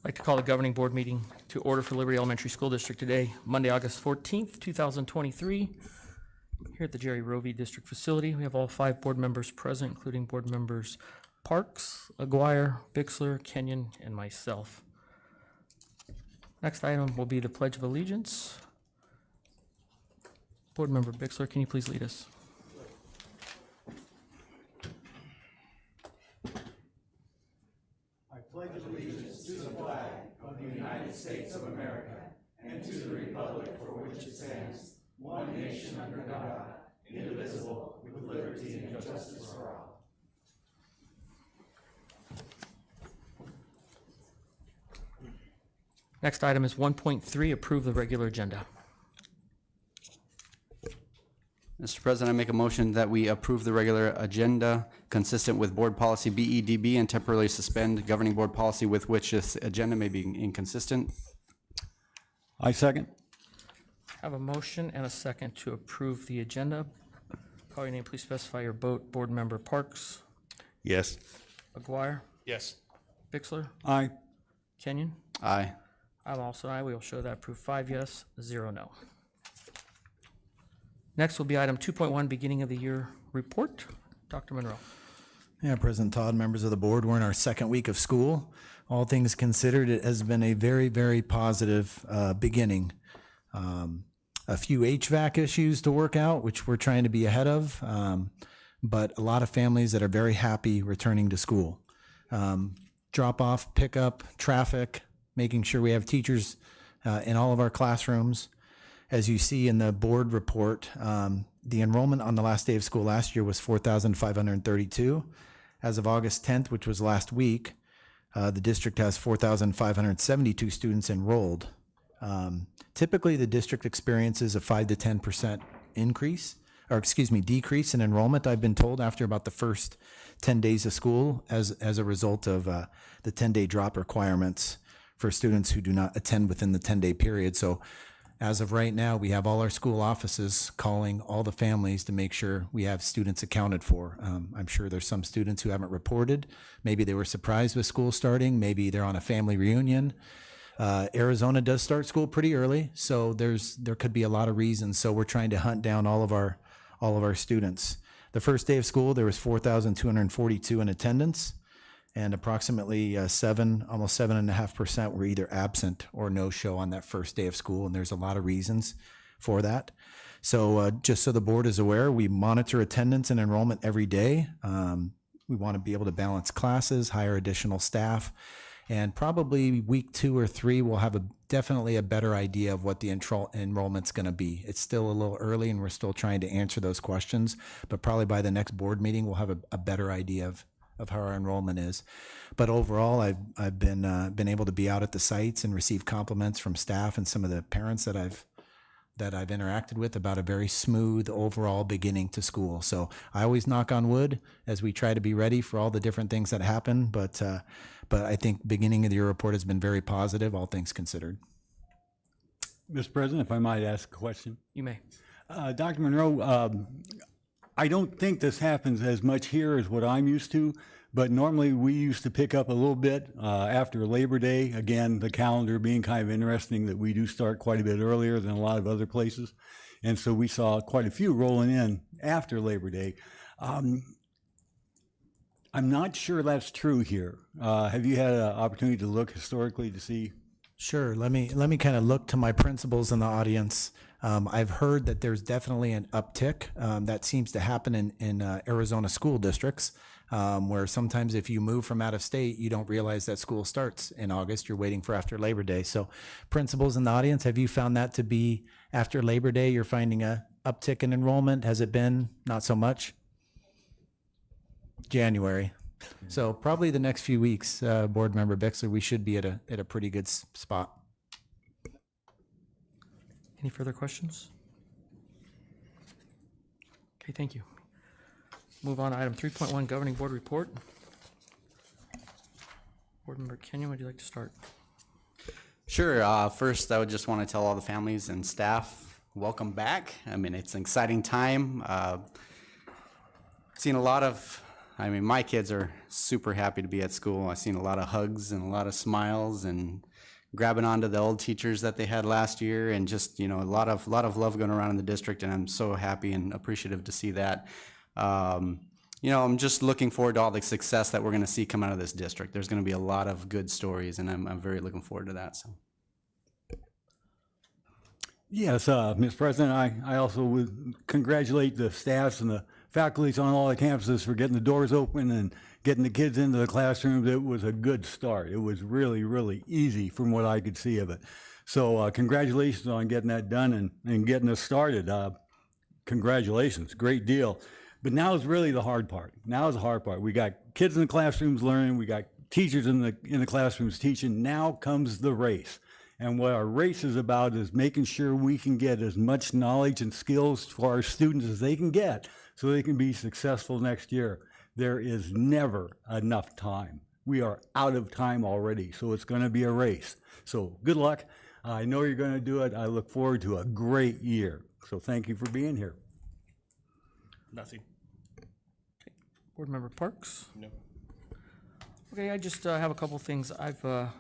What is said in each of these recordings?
I'd like to call the governing board meeting to order for Liberty Elementary School District today, Monday, August 14th, 2023. Here at the Jerry Rovey District Facility, we have all 5 board members present, including board members Parks, Aguirre, Bixler, Kenyon, and myself. Next item will be the Pledge of Allegiance. Board member Bixler, can you please lead us? I pledge allegiance to the flag of the United States of America and to the republic for which it stands, one nation under God, indivisible, with liberty and justice for all. Next item is 1.3, approve the regular agenda. Mr. President, I make a motion that we approve the regular agenda consistent with board policy BEDB and temporarily suspend governing board policy with which this agenda may be inconsistent. I second. I have a motion and a second to approve the agenda. Call your name, please specify your vote. Board member Parks, Yes. Aguirre, Yes. Bixler, Aye. Kenyon. Aye. I'm also an aye. We will show that approved 5 yes, 0 no. Next will be item 2.1, beginning of the year report. Dr. Monroe. Yeah, President Todd, members of the board, we're in our second week of school. All things considered, it has been a very, very positive beginning. A few HVAC issues to work out, which we're trying to be ahead of, but a lot of families that are very happy returning to school. Drop off, pick up, traffic, making sure we have teachers in all of our classrooms. As you see in the board report, the enrollment on the last day of school last year was 4,532. As of August 10th, which was last week, the district has 4,572 students enrolled. Typically, the district experiences a 5 to 10% decrease in enrollment, I've been told, after about the first 10 days of school as a result of the 10-day drop requirements for students who do not attend within the 10-day period. So as of right now, we have all our school offices calling all the families to make sure we have students accounted for. I'm sure there's some students who haven't reported. Maybe they were surprised with school starting. Maybe they're on a family reunion. Arizona does start school pretty early, so there could be a lot of reasons. So we're trying to hunt down all of our students. The first day of school, there was 4,242 in attendance, and approximately almost 7.5% were either absent or no show on that first day of school, and there's a lot of reasons for that. So just so the board is aware, we monitor attendance and enrollment every day. We want to be able to balance classes, hire additional staff, and probably week 2 or 3, we'll have definitely a better idea of what the enrollment's going to be. It's still a little early, and we're still trying to answer those questions, but probably by the next board meeting, we'll have a better idea of how our enrollment is. But overall, I've been able to be out at the sites and receive compliments from staff and some of the parents that I've interacted with about a very smooth overall beginning to school. So I always knock on wood as we try to be ready for all the different things that happen. But I think beginning of the year report has been very positive, all things considered. Mr. President, if I might ask a question. You may. Dr. Monroe, I don't think this happens as much here as what I'm used to, but normally we used to pick up a little bit after Labor Day. Again, the calendar being kind of interesting that we do start quite a bit earlier than a lot of other places. And so we saw quite a few rolling in after Labor Day. I'm not sure that's true here. Have you had an opportunity to look historically to see? Sure. Let me kind of look to my principals in the audience. I've heard that there's definitely an uptick that seems to happen in Arizona school districts, where sometimes if you move from out of state, you don't realize that school starts in August. You're waiting for after Labor Day. So principals in the audience, have you found that to be after Labor Day, you're finding a uptick in enrollment? Has it been not so much? January. So probably the next few weeks, Board Member Bixler, we should be at a pretty good spot. Any further questions? Okay, thank you. Move on to item 3.1, governing board report. Board Member Kenyon, would you like to start? Sure. First, I would just want to tell all the families and staff, welcome back. I mean, it's an exciting time. Seen a lot of I mean, my kids are super happy to be at school. I've seen a lot of hugs and a lot of smiles and grabbing onto the old teachers that they had last year, and just, you know, a lot of love going around in the district, and I'm so happy and appreciative to see that. You know, I'm just looking forward to all the success that we're going to see come out of this district. There's going to be a lot of good stories, and I'm very looking forward to that. So. Yes, Mr. President, I also would congratulate the staffs and the faculties on all the campuses for getting the doors open and getting the kids into the classrooms. It was a good start. It was really, really easy from what I could see of it. So congratulations on getting that done and getting us started. Congratulations, great deal. But now is really the hard part. Now is the hard part. We got kids in the classrooms learning. We got teachers in the classrooms teaching. Now comes the race. And what our race is about is making sure we can get as much knowledge and skills for our students as they can get so they can be successful next year. There is never enough time. We are out of time already, so it's going to be a race. So good luck. I know you're going to do it. I look forward to a great year. So thank you for being here. Nothing. Okay. Board Member Parks? No. Okay, I just have a couple things. I've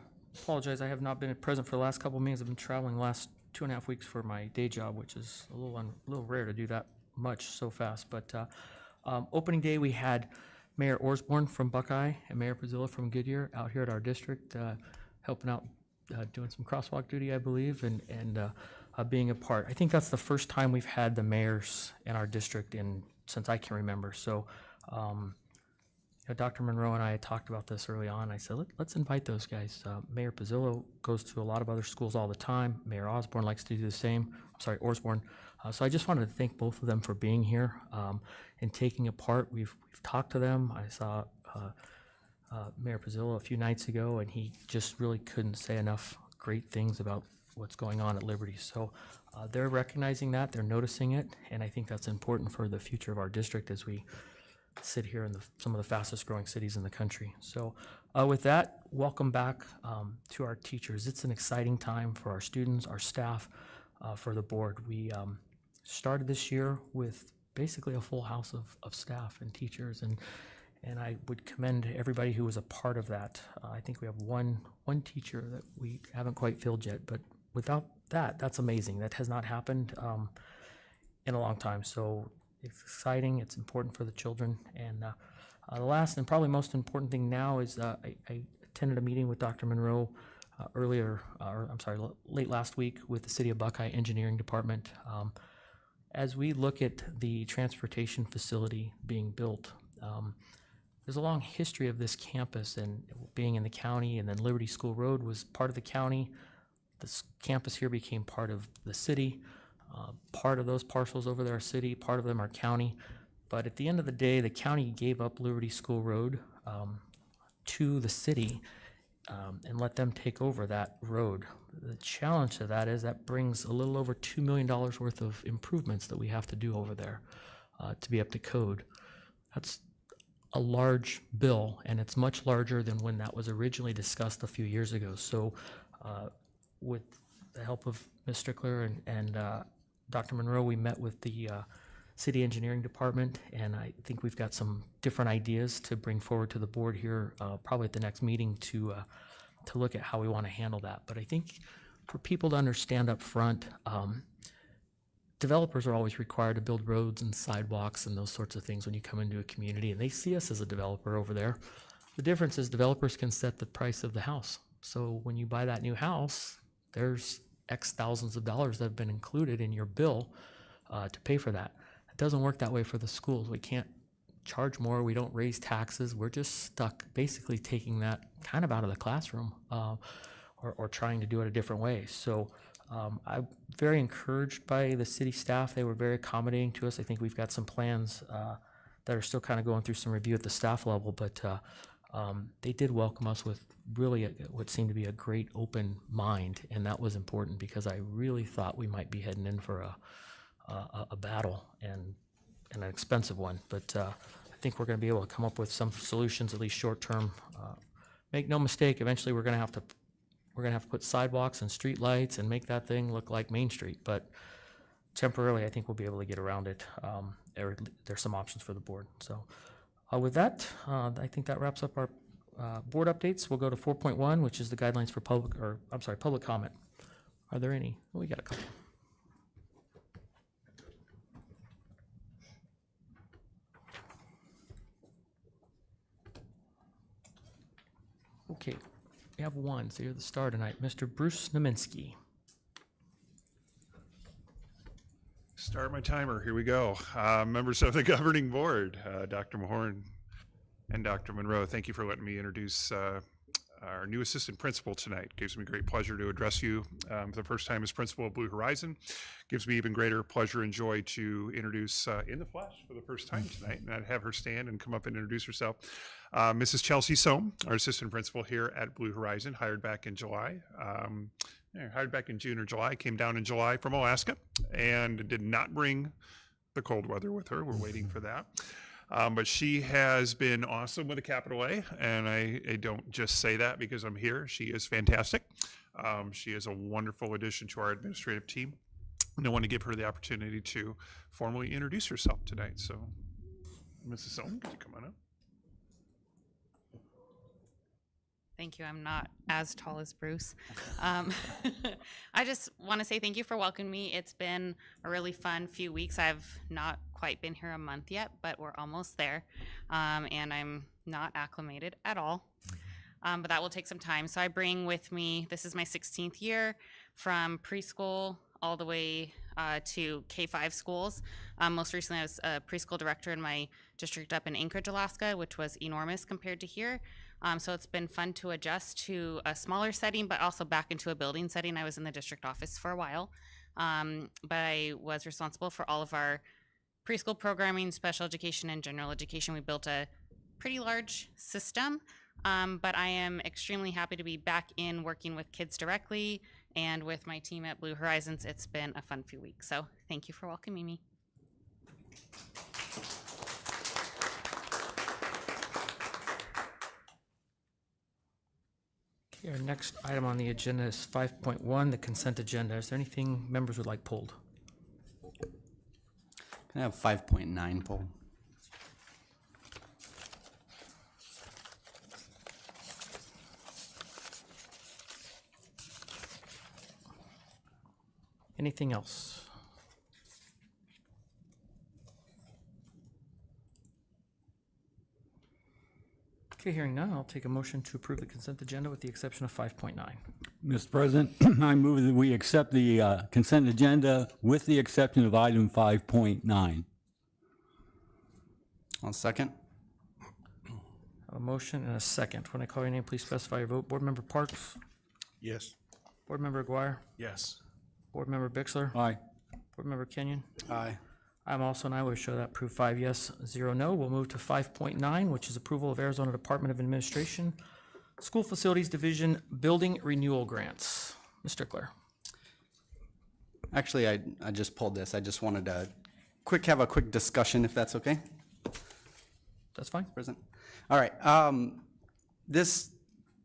apologize, I have not been present for the last couple of meetings. I've been traveling the last 2.5 weeks for my day job, which is a little rare to do that much so fast. But opening day, we had Mayor Osborne from Buckeye and Mayor Pizzilla from Goodyear out here at our district, helping out, doing some crosswalk duty, I believe, and being a part. I think that's the first time we've had the mayors in our district since I can remember. So Dr. Monroe and I had talked about this early on. I said, let's invite those guys. Mayor Pizzillo goes to a lot of other schools all the time. Mayor Osborne likes to do the same. I'm sorry, Osborne. So I just wanted to thank both of them for being here and taking a part. We've talked to them. I saw Mayor Pizzillo a few nights ago, and he just really couldn't say enough great things about what's going on at Liberty. So they're recognizing that, they're noticing it, and I think that's important for the future of our district as we sit here in some of the fastest growing cities in the country. So with that, welcome back to our teachers. It's an exciting time for our students, our staff, for the board. We started this year with basically a full house of staff and teachers, and I would commend everybody who was a part of that. I think we have one teacher that we haven't quite filled yet, but without that, that's amazing. That has not happened in a long time. So it's exciting. It's important for the children. And the last and probably most important thing now is I attended a meeting with Dr. Monroe late last week with the City of Buckeye Engineering Department. As we look at the transportation facility being built, there's a long history of this campus and being in the county, and then Liberty School Road was part of the county. This campus here became part of the city. Part of those parcels over there are city, part of them are county. But at the end of the day, the county gave up Liberty School Road to the city and let them take over that road. The challenge to that is that brings a little over $2 million worth of improvements that we have to do over there to be up to code. That's a large bill, and it's much larger than when that was originally discussed a few years ago. So with the help of Ms. Strickler and Dr. Monroe, we met with the City Engineering Department, and I think we've got some different ideas to bring forward to the board here, probably at the next meeting to look at how we want to handle that. But I think for people to understand up front, developers are always required to build roads and sidewalks and those sorts of things when you come into a community, and they see us as a developer over there. The difference is developers can set the price of the house. So when you buy that new house, there's X thousands of dollars that have been included in your bill to pay for that. It doesn't work that way for the schools. We can't charge more. We don't raise taxes. We're just stuck basically taking that kind of out of the classroom or trying to do it a different way. So I'm very encouraged by the city staff. They were very accommodating to us. I think we've got some plans that are still kind of going through some review at the staff level, but they did welcome us with really what seemed to be a great open mind, and that was important because I really thought we might be heading in for a battle and an expensive one. But I think we're going to be able to come up with some solutions, at least short term. Make no mistake, eventually we're going to have to put sidewalks and street lights and make that thing look like Main Street. But temporarily, I think we'll be able to get around it. There's some options for the board. So With that, I think that wraps up our board updates. We'll go to 4.1, which is the guidelines for public comment. Are there any? Oh, we got a couple. Okay, we have one, so you're the star tonight. Mr. Bruce Naminsky. Start my timer. Here we go. Members of the governing board, Dr. Mahorn and Dr. Monroe, thank you for letting me introduce our new assistant principal tonight. Gives me great pleasure to address you for the first time as principal of Blue Horizon. Gives me even greater pleasure and joy to introduce in the flesh for the first time tonight, and I'd have her stand and come up and introduce herself. Mrs. Chelsea Sohm, our assistant principal here at Blue Horizon, hired back in July. Hired back in June or July, came down in July from Alaska and did not bring the cold weather with her. We're waiting for that. But she has been awesome with a capital A, and I don't just say that because I'm here. She is fantastic. She is a wonderful addition to our administrative team. And I want to give her the opportunity to formally introduce herself tonight. So, Mrs. Sohm, could you come on up? Thank you. I'm not as tall as Bruce. I just want to say thank you for welcoming me. It's been a really fun few weeks. I've not quite been here a month yet, but we're almost there. And I'm not acclimated at all. But that will take some time. So I bring with me, this is my 16th year, from preschool all the way to K-5 schools. Most recently, I was a preschool director in my district up in Anchorage, Alaska, which was enormous compared to here. So it's been fun to adjust to a smaller setting, but also back into a building setting. I was in the district office for a while, but I was responsible for all of our preschool programming, special education, and general education. We built a pretty large system, but I am extremely happy to be back in working with kids directly and with my team at Blue Horizons. It's been a fun few weeks, so thank you for welcoming me. Okay, our next item on the agenda is 5.1, the consent agenda. Is there anything members would like pulled? Can I have 5.9 pulled? Anything else? Okay, hearing none, I'll take a motion to approve the consent agenda with the exception of 5.9. Mr. President, I move that we accept the consent agenda with the exception of item 5.9. I'll second. A motion and a second. When I call your name, please specify your vote. Board Member Parks? Yes. Board Member Aguirre? Yes. Board Member Bixler? Aye. Board Member Kenyon? Aye. I'm also an aye. Will show that approved 5 yes, 0 no. We'll move to 5.9, which is approval of Arizona Department of Administration School Facilities Division Building Renewal Grants. Ms. Strickler. Actually, I just pulled this. I just wanted to have a quick discussion, if that's okay, That's fine. President. All right. This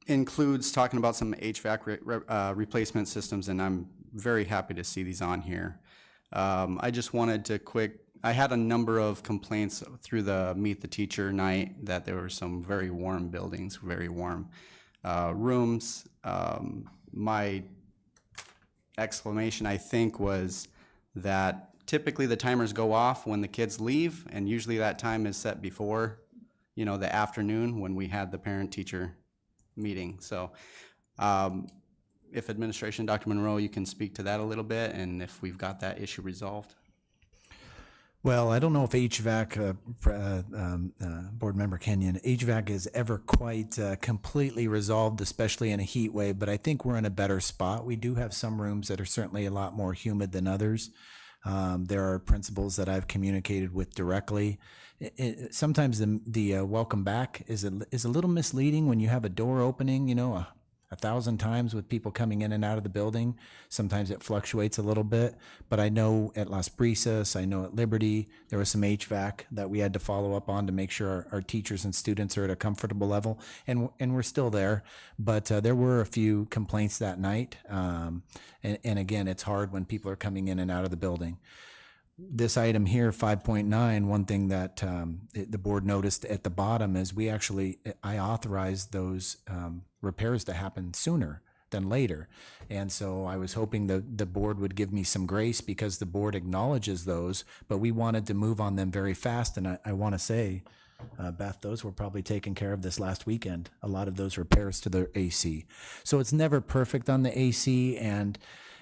includes talking about some HVAC replacement systems, and I'm very happy to see these on here. I just wanted to I had a number of complaints through the Meet the Teacher night that there were some very warm buildings, very warm rooms. My exclamation, I think, was that typically the timers go off when the kids leave, and usually that time is set before, the afternoon when we had the parent-teacher meeting. So if administration, Dr. Monroe, you can speak to that a little bit, and if we've got that issue resolved. Well, I don't know if HVAC, Board Member Kenyon, HVAC is ever quite completely resolved, especially in a heat wave, but I think we're in a better spot. We do have some rooms that are certainly a lot more humid than others. There are principals that I've communicated with directly. Sometimes the welcome back is a little misleading when you have a door opening, 1,000 times with people coming in and out of the building. Sometimes it fluctuates a little bit, but I know at Las Brisas, I know at Liberty, there was some HVAC that we had to follow up on to make sure our teachers and students are at a comfortable level, and we're still there. But there were a few complaints that night, and again, it's hard when people are coming in and out of the building. this item here, 5.9, one thing that the board noticed at the bottom is I authorized those repairs to happen sooner than later. And so I was hoping the board would give me some grace because the board acknowledges those, but we wanted to move on them very fast. And I want to say, Beth, those were probably taken care of this last weekend, a lot of those repairs to the AC. So it's never perfect on the AC. And,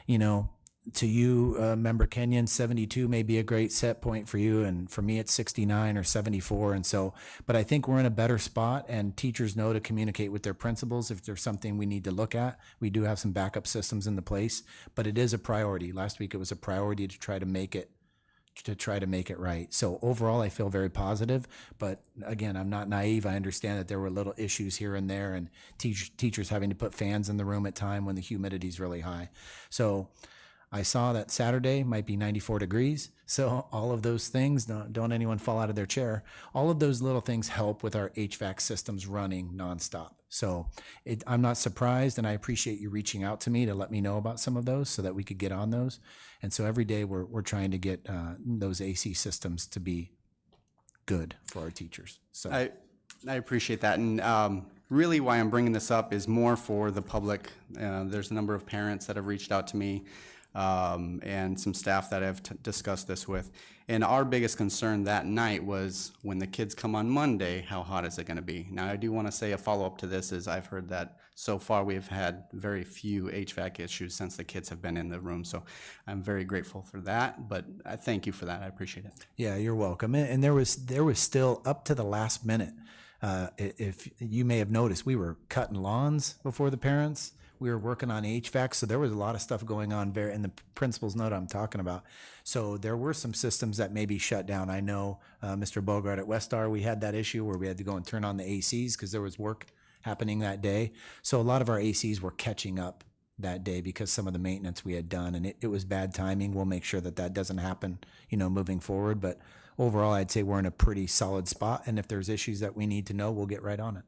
you know, to you, Member Kenyon, 72 may be a great set point for you, and for me, it's 69 or 74. And so, but I think we're in a better spot, and teachers know to communicate with their principals if there's something we need to look at. We do have some backup systems in the place, but it is a priority. Last week, it was a priority to try to make it right. So overall, I feel very positive, but again, I'm not naive. I understand that there were little issues here and there, and teachers having to put fans in the room at time when the humidity is really high. So I saw that Saturday might be 94 degrees. So all of those things, don't anyone fall out of their chair. All of those little things help with our HVAC systems running nonstop. So I'm not surprised, and I appreciate you reaching out to me to let me know about some of those so that we could get on those. And so every day we're trying to get those AC systems to be good for our teachers. So I appreciate that. And really why I'm bringing this up is more for the public. There's a number of parents that have reached out to me, and some staff that I've discussed this with. And our biggest concern that night was when the kids come on Monday, how hot is it going to be? Now, I do want to say a follow-up to this is I've heard that so far we've had very few HVAC issues since the kids have been in the room. So I'm very grateful for that, but I thank you for that. I appreciate it. yeah, you're welcome. And there was still up to the last minute. If you may have noticed, we were cutting lawns before the parents. We were working on HVAC, so there was a lot of stuff going on there, and the principals know what I'm talking about. So there were some systems that maybe shut down. I know Mr. Bogart at Westar, we had that issue where we had to go and turn on the ACs because there was work happening that day. So a lot of our ACs were catching up that day because some of the maintenance we had done, and it was bad timing. We'll make sure that doesn't happen, moving forward. But overall, I'd say we're in a pretty solid spot, and if there's issues that we need to know, we'll get right on it.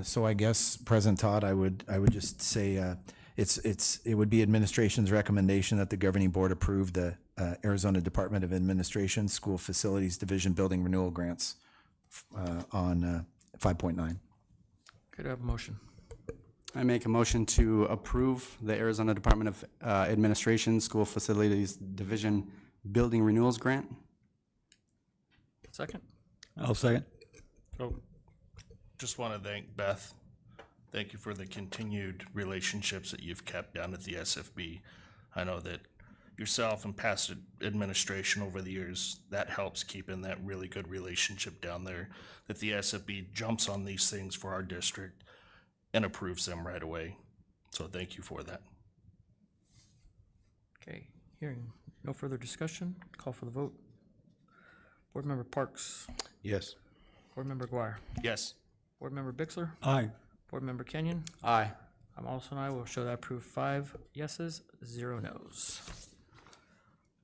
So I guess, President Todd, I would just say it would be administration's recommendation that the governing board approve the Arizona Department of Administration School Facilities Division Building Renewal Grants on 5.9. Could I have a motion? I make a motion to approve the Arizona Department of Administration School Facilities Division Building Renewals Grant. Second? I'll second. So, just want to thank Beth. Thank you for the continued relationships that you've kept down at the SFB. I know that yourself and past administration over the years, that helps keeping that really good relationship down there, that the SFB jumps on these things for our district and approves them right away. So thank you for that. Okay, hearing no further discussion, call for the vote. Board Member Parks. Yes. Board Member Guire. Yes. Board Member Bixler. Aye. Board Member Kenyon. Aye. I'm also an aye. Will show that approved 5 yeses, 0 nos.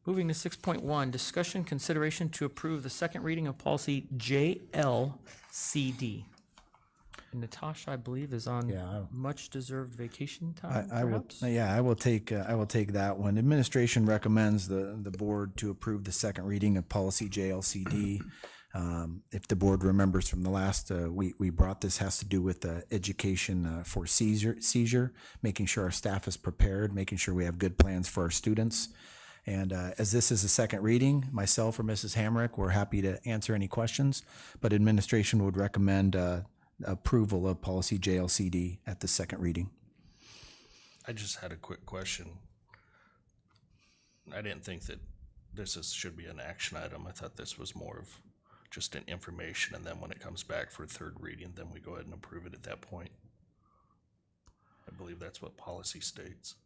Moving to 6.1, discussion consideration to approve the second reading of policy JLCD. And Natasha, I believe, is on much-deserved vacation time. I will take that one. Administration recommends the board to approve the second reading of policy JLCD. If the board remembers from the last we brought this, has to do with education for seizure, making sure our staff is prepared, making sure we have good plans for our students. And as this is a second reading, myself or Mrs. Hamrick, we're happy to answer any questions, but administration would recommend approval of policy JLCD at the second reading. I just had a quick question. I didn't think that should be an action item. I thought this was more of just an information, and then when it comes back for third reading, then we go ahead and approve it at that point. I believe that's what policy states.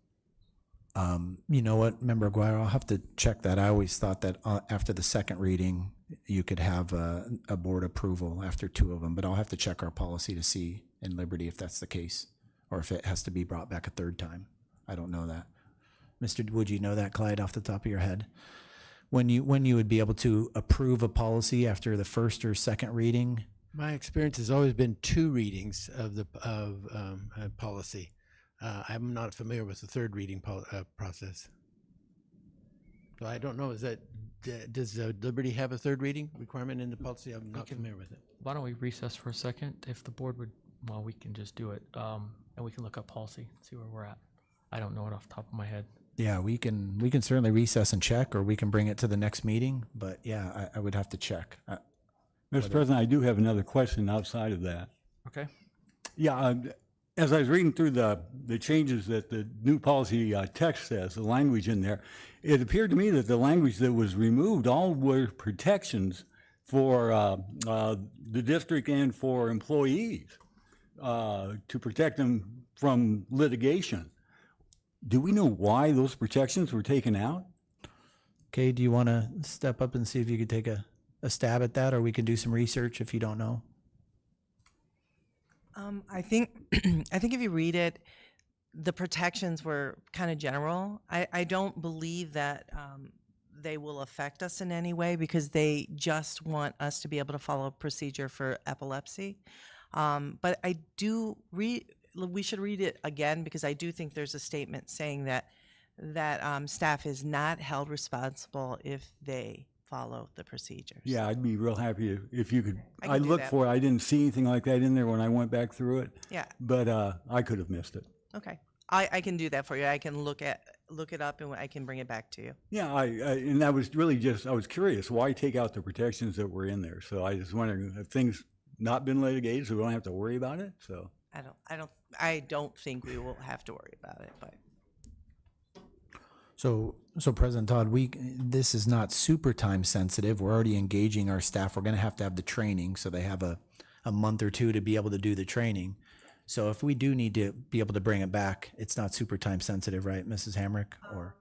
You know what, Member Aguirre, I'll have to check that. I always thought that after the second reading, you could have a board approval after 2 of them, but I'll have to check our policy to see in Liberty if that's the case, or if it has to be brought back a third time. I don't know that. Would you know that, Clyde, off the top of your head? When you would be able to approve a policy after the first or second reading? My experience has always been 2 readings of the policy. I'm not familiar with the third reading process. So I don't know, does Liberty have a third reading requirement in the policy? I'm not familiar with it. Why don't we recess for a second? If the board would, well, we can just do it, and we can look up policy, see where we're at. I don't know it off the top of my head. Yeah, we can certainly recess and check, or we can bring it to the next meeting, but yeah, I would have to check. Mr. President, I do have another question outside of that. Okay? Yeah, as I was reading through the changes that the new policy text says, the language in there, it appeared to me that the language that was removed all were protections for the district and for employees to protect them from litigation. Do we know why those protections were taken out? Okay, do you want to step up and see if you could take a stab at that, or we can do some research if you don't know? I think I think if you read it, the protections were kind of general. I don't believe that they will affect us in any way because they just want us to be able to follow procedure for epilepsy. But I do we should read it again because I do think there's a statement saying that staff is not held responsible if they follow the procedures. Yeah, I'd be real happy if you could. I can I do looked that. for it. I didn't see anything like that in there when I went back through it. Yeah. But I could have missed it. Okay. I can do that for you. I can look it up and I can bring it back to you. Yeah, and that was really just, I was curious, why take out the protections that were in there? So I was wondering if things not been litigated, so we don't have to worry about it, so. I don't think we will have to worry about it, but So President Todd, this is not super time sensitive. We're already engaging our staff. We're going to have the training, so they have a month or two to be able to do the training. So if we do need to be able to bring it back, it's not super time sensitive, right, Mrs. Hamrick? Or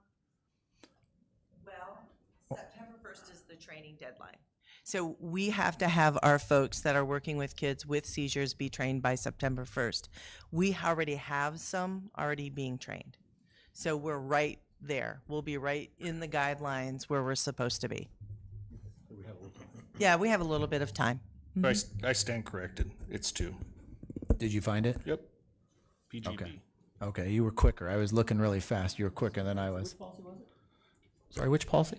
well, September 1st is the training deadline. So we have to have our folks that are working with kids with seizures be trained by September 1st. We already have some already being trained. So we're right there. We'll be right in the guidelines where we're supposed to be. Yeah, we have a little bit of time. I stand corrected. It's 2. did you find it? Yep. PGB. Okay. Okay, you were quicker. I was looking really fast. You were quicker than I was. Sorry, which policy?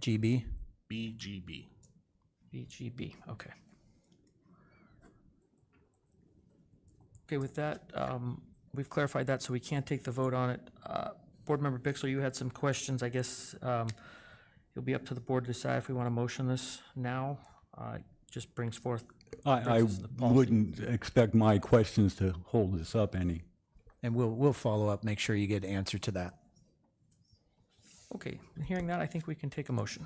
GB? BGB. BGB, okay. Okay, with that, we've clarified that, so we can't take the vote on it. Board Member Bixler, you had some questions. I guess it'll be up to the board to decide if we want to motion this now. Just brings forth. I brings us the policy. wouldn't expect my questions to hold this up any. And we'll follow up, make sure you get an answer to that. Okay, hearing that, I think we can take a motion.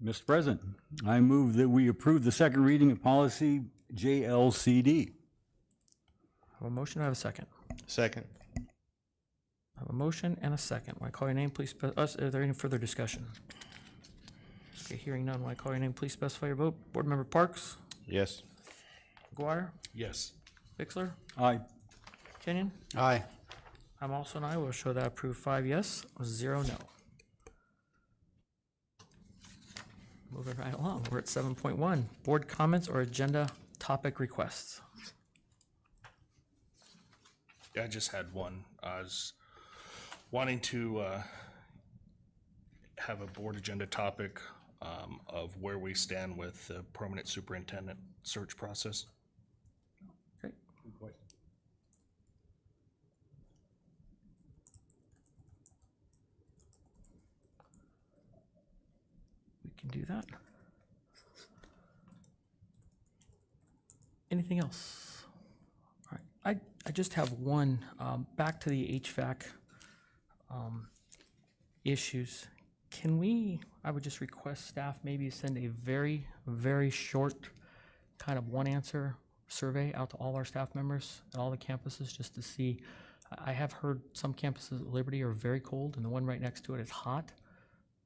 Mr. President, I move that we approve the second reading of policy JLCD. I have a motion, I have a second. Second. I have a motion and a second. When I call your name, please, is there any further discussion? Okay, hearing none, when I call your name, please specify your vote. Board Member Parks, Yes. McGuire, Yes. Bixler, Aye. Kenyon. Aye. I'm also an aye. We'll show that approved 5 yes, 0 no. Moving right along, we're at 7.1, board comments or agenda topic requests. I just had one. I was wanting to have a board agenda topic of where we stand with the permanent superintendent search process. Okay. We can do that. Anything else? All right, I just have one, back to the HVAC issues. Can we, I would just request staff maybe send a very, very short kind of one answer survey out to all our staff members at all the campuses just to see. I have heard some campuses at Liberty are very cold and the one right next to it is hot.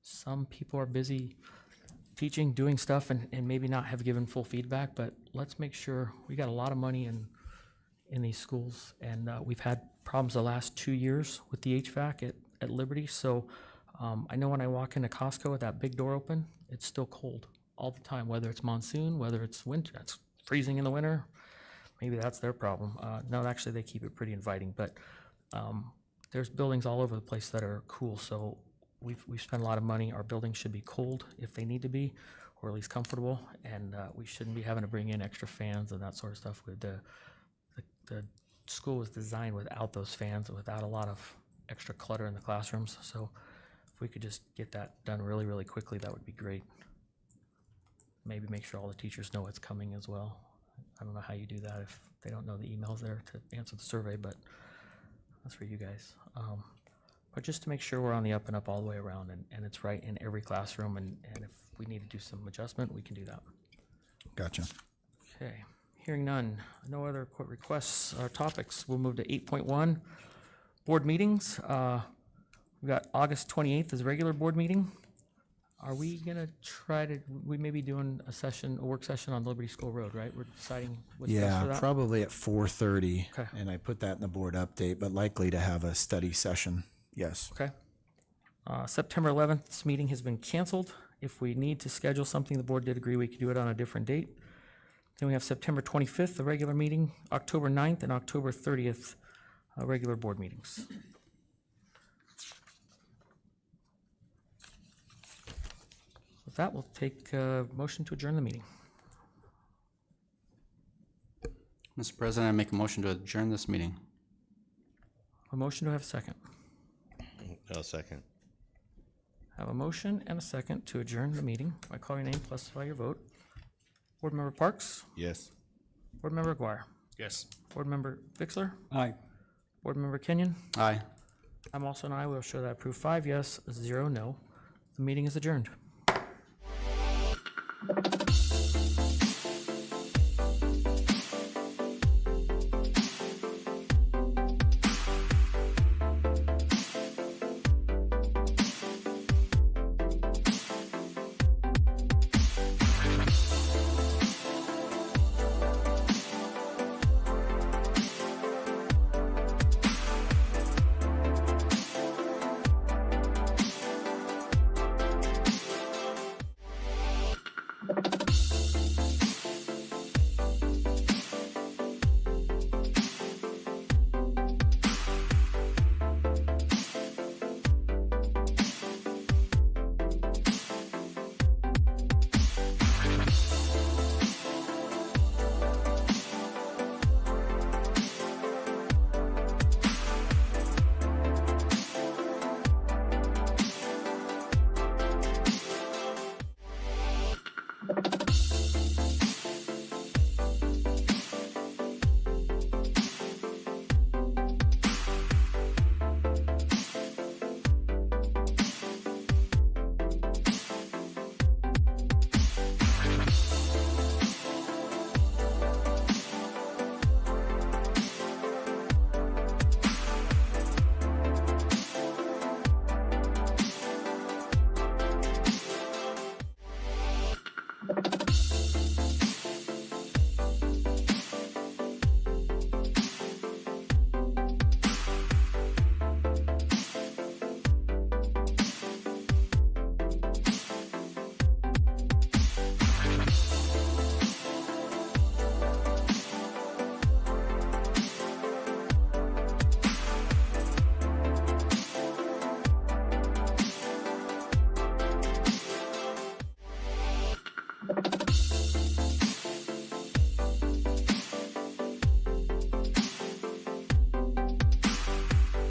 Some people are busy teaching, doing stuff and maybe not have given full feedback, but let's make sure we got a lot of money in these schools and we've had problems the last 2 years with the HVAC at Liberty. So I know when I walk into Costco with that big door open, it's still cold all the time, whether it's monsoon, whether it's winter, it's freezing in the winter. Maybe that's their problem. No, actually they keep it pretty inviting, but there's buildings all over the place that are cool. So we've spent a lot of money. Our buildings should be cold if they need to be, or at least comfortable, and we shouldn't be having to bring in extra fans and that sort of stuff. With the school was designed without those fans and without a lot of extra clutter in the classrooms. So if we could just get that done really, really quickly, that would be great. Maybe make sure all the teachers know it's coming as well. I don't know how you do that if they don't know the email's there to answer the survey, but that's for you guys. But just to make sure we're on the up and up all the way around, and it's right in every classroom, and if we need to do some adjustment, we can do that. Gotcha. Okay, hearing none, no other court requests or topics. We'll move to 8.1, board meetings. We've got August 28th as a regular board meeting. Are we gonna try to, we may be doing a work session on Liberty School Road, right? We're deciding what's best for Yeah, that? probably at 4:30. Okay. And I put that in the board update, but likely to have a study session. Yes. Okay. September 11th, this meeting has been canceled. If we need to schedule something, the board did agree we could do it on a different date. Then we have September 25th, the regular meeting, October 9th, and October 30th, regular board meetings. With that, we'll take a motion to adjourn the meeting. Mr. President, I make a motion to adjourn this meeting. A motion, to have a second? I'll second. Have a motion and a second to adjourn the meeting. By call your name, plus by your vote. Board Member Parks? Yes. Board Member Aguirre? Yes. Board Member Bixler? Aye. Board Member Kenyon? Aye. I'm also an aye. We'll show that approved 5 yes, 0 no. The meeting is adjourned.